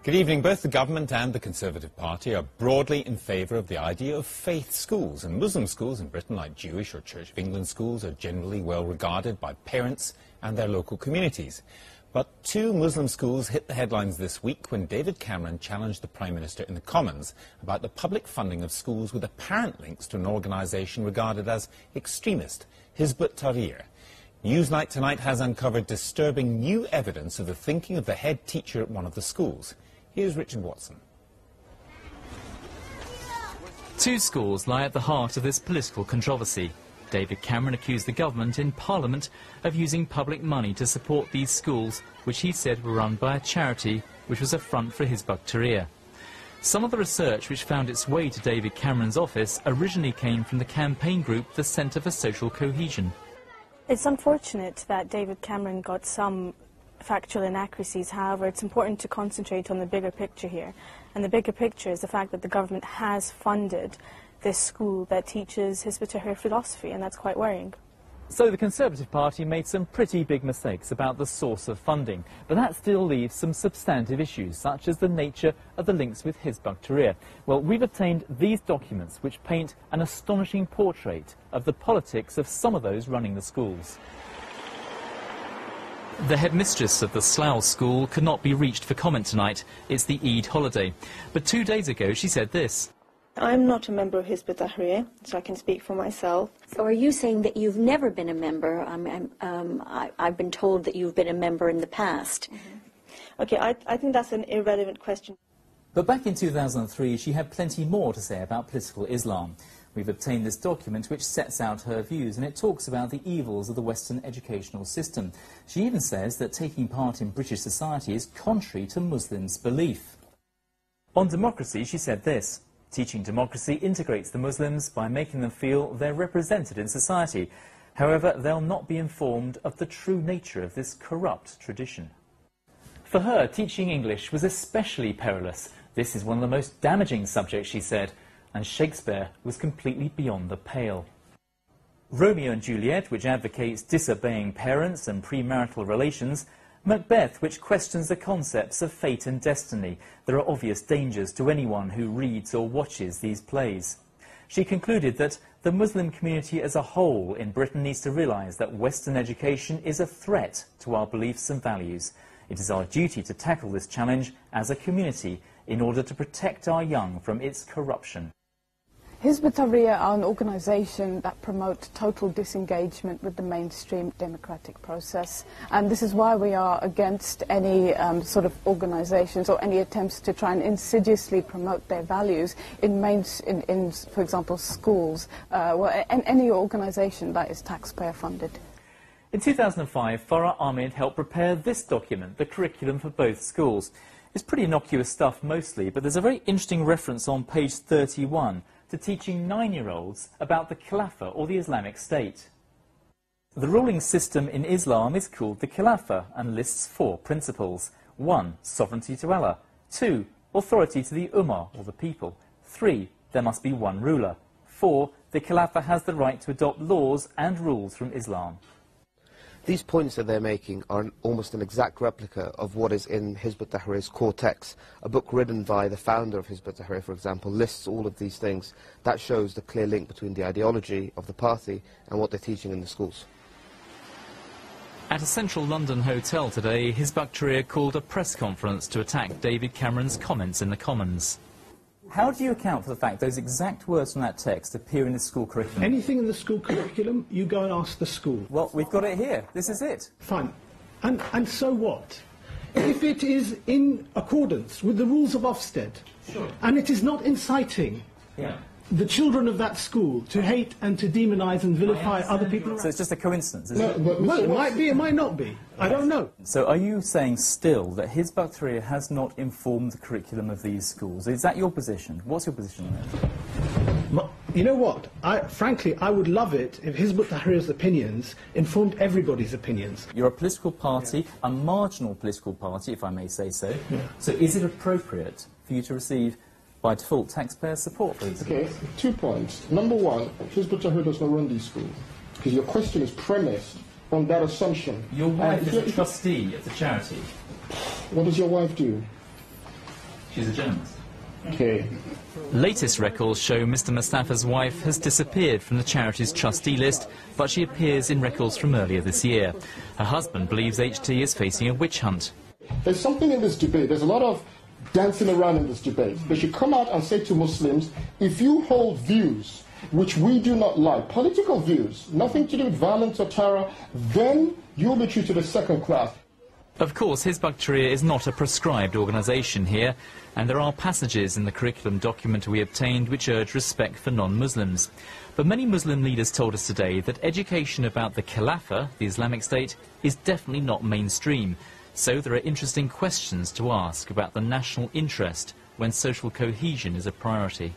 Good evening. Both the government and the Conservative Party are broadly in favour of the idea of faith schools, and Muslim schools in Britain, like Jewish or Church of England schools, are generally well regarded by parents and their local communities. But two Muslim schools hit the headlines this week when David Cameron challenged the Prime Minister in the Commons about the public funding of schools with apparent links to an organisation regarded as extremist, Hizb ut-Tahrir. Newsnight tonight has uncovered disturbing new evidence of the thinking of the head teacher at one of the schools. Here's Richard Watson. Two schools lie at the heart of this political controversy. David Cameron accused the government in Parliament of using public money to support these schools, which he said were run by a charity which was a front for Hizb ut-Tahrir. Some of the research which found its way to David Cameron's office originally came from the campaign group, the Centre for Social Cohesion. It's unfortunate that David Cameron got some factual inaccuracies. However, it's important to concentrate on the bigger picture here. And the bigger picture is the fact that the government has funded this school that teaches Hizb ut-Tahrir philosophy, and that's quite worrying. So the Conservative Party made some pretty big mistakes about the source of funding, but that still leaves some substantive issues, such as the nature of the links with Hizb ut-Tahrir. Well, we've obtained these documents which paint an astonishing portrait of the politics of some of those running the schools. The headmistress of the Slough school could not be reached for comment tonight. It's the Eid holiday. But 2 days ago she said this. I'm not a member of Hizb ut-Tahrir, so I can speak for myself. So are you saying that you've never been a member? I've been told that you've been a member in the past. Okay, I think that's an irrelevant question. But back in 2003 she had plenty more to say about political Islam. We've obtained this document which sets out her views, and it talks about the evils of the Western educational system. She even says that taking part in British society is contrary to Muslims' belief. On democracy, she said this. Teaching democracy integrates the Muslims by making them feel they're represented in society. However, they'll not be informed of the true nature of this corrupt tradition. For her, teaching English was especially perilous. This is one of the most damaging subjects, she said. And Shakespeare was completely beyond the pale. Romeo and Juliet, which advocates disobeying parents and premarital relations. Macbeth, which questions the concepts of fate and destiny. There are obvious dangers to anyone who reads or watches these plays. She concluded that the Muslim community as a whole in Britain needs to realise that Western education is a threat to our beliefs and values. It is our duty to tackle this challenge as a community in order to protect our young from its corruption. Hizb ut-Tahrir are an organisation that promote total disengagement with the mainstream democratic process, and this is why we are against any sort of organisations or any attempts to try and insidiously promote their values in for example, schools, and any organisation that is taxpayer funded. In 2005, Farah Ahmed helped prepare this document, the curriculum for both schools. It's pretty innocuous stuff mostly, but there's a very interesting reference on page 31 to teaching 9-year-olds about the Khilafah or the Islamic State. The ruling system in Islam is called the Khilafah and lists 4 principles. 1. Sovereignty to Allah. 2. Authority to the Ummah or the people. 3. There must be one ruler. 4. The Khilafah has the right to adopt laws and rules from Islam. These points that they're making are almost an exact replica of what is in Hizb ut-Tahrir's core text. A book written by the founder of Hizb ut-Tahrir, for example, lists all of these things. That shows the clear link between the ideology of the party and what they're teaching in the schools. At a central London hotel today, Hizb ut-Tahrir called a press conference to attack David Cameron's comments in the Commons. How do you account for the fact those exact words from that text appear in the school curriculum? Anything in the school curriculum, you go and ask the school. Well, we've got it here. This is it. Fine. And so what? If it is in accordance with the rules of Ofsted, sure, and it is not inciting the children of that school to hate and to demonise and vilify other people. So it's just a coincidence, is it? Well, it might be, it might not be. I don't know. So are you saying still that Hizb ut-Tahrir has not informed the curriculum of these schools? Is that your position? What's your position on that? You know what? Frankly, I would love it if Hizb ut-Tahrir's opinions informed everybody's opinions. You're a political party, a marginal political party, if I may say so. Yeah. So is it appropriate for you to receive by default taxpayer support for these? Okay, 2 points. Number 1, Hizb ut-Tahrir does not run these schools, because your question is premised on that assumption. Your wife is a trustee of the charity. What does your wife do? She's a journalist. Okay. Latest records show Mr Mustafa's wife has disappeared from the charity's trustee list, but she appears in records from earlier this year. Her husband believes HT is facing a witch hunt. There's something in this debate. There's a lot of dancing around in this debate. They should come out and say to Muslims, if you hold views which we do not like, political views, nothing to do with violence or terror, then you'll be treated as second class. Of course, Hizb ut-Tahrir is not a prescribed organisation here, and there are passages in the curriculum document we obtained which urge respect for non-Muslims. But many Muslim leaders told us today that education about the Khilafah, the Islamic State, is definitely not mainstream. So there are interesting questions to ask about the national interest when social cohesion is a priority.